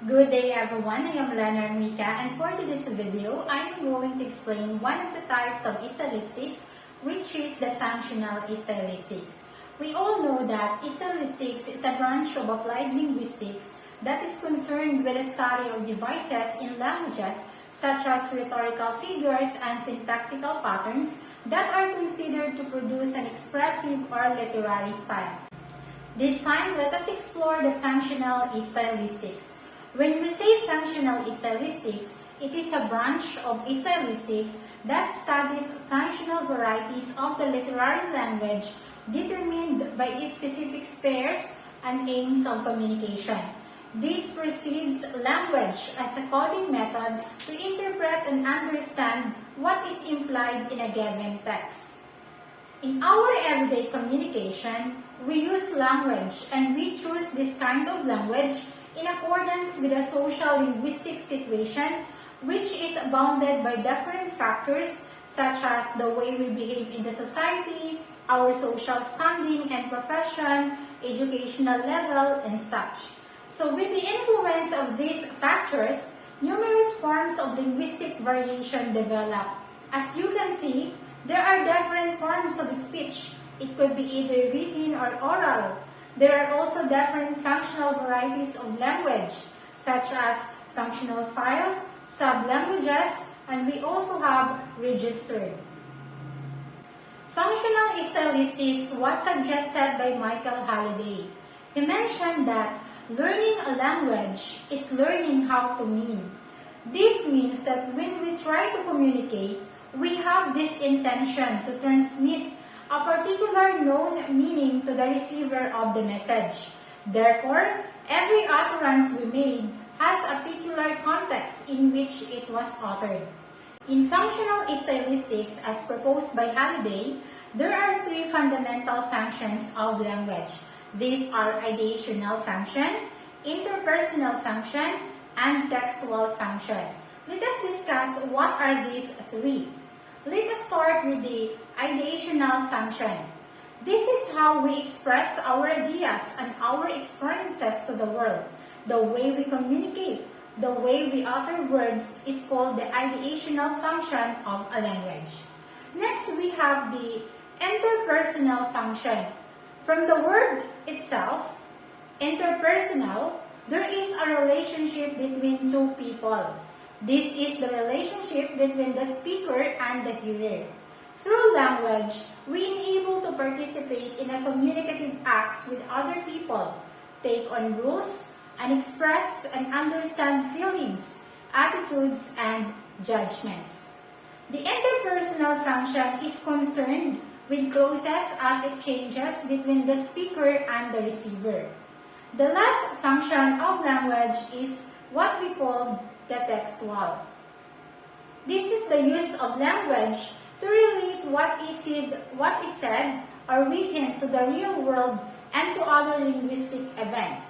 Good day everyone, I am Leonard Mika, and for today's video, I am going to explain one of the types of stylistics, which is the functional stylistics. We all know that stylistics is a branch of applied linguistics that is concerned with the study of devices in languages such as rhetorical figures and syntactical patterns that are considered to produce an expressive or literary style. This time, let us explore the functional stylistics. When we say functional stylistics, it is a branch of stylistics that studies functional varieties of the literary language determined by specific spheres and aims of communication. This perceives language as a coding method to interpret and understand what is implied in a given text. In our everyday communication, we use language and we choose this kind of language in accordance with a social linguistic situation which is bounded by different factors such as the way we behave in the society, our social standing and profession, educational level, and such. So with the influence of these factors, numerous forms of linguistic variation develop. As you can see, there are different forms of speech. It could be either written or oral. There are also different functional varieties of language, such as functional styles, sub-languages, and we also have registered. Functional stylistics was suggested by Michael Halliday. He mentioned that learning a language is learning how to mean. This means that when we try to communicate, we have this intention to transmit a particular known meaning to the receiver of the message. Therefore, every utterance we made has a particular context in which it was uttered. In functional stylistics, as proposed by Halliday, there are three fundamental functions of language. These are ideational function, interpersonal function, and textual function. Let us discuss what are these three. Let us start with the ideational function. This is how we express our ideas and our experiences to the world. The way we communicate, the way we utter words is called the ideational function of a language. Next, we have the interpersonal function. From the word itself, interpersonal, there is a relationship between two people. This is the relationship between the speaker and the hearer. Through language, we enable to participate in a communicative acts with other people, take on rules, and express and understand feelings, attitudes, and judgments. The interpersonal function is concerned with clauses as exchanges between the speaker and the receiver. The last function of language is what we call the textual. This is the use of language to relate what is said or written to the real world and to other linguistic events.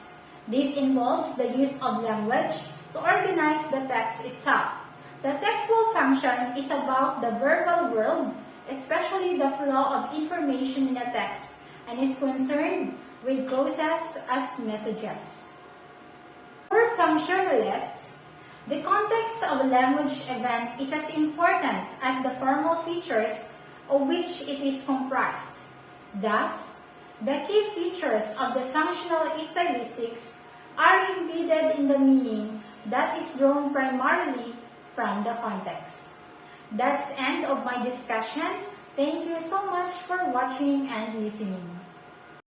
This involves the use of language to organize the text itself. The textual function is about the verbal world, especially the flow of information in a text, and is concerned with clauses as messages. For functionalists, the context of a language event is as important as the formal features of which it is comprised. Thus, the key features of the functional stylistics are embedded in the meaning that is drawn primarily from the context. That's the end of my discussion. Thank you so much for watching and listening.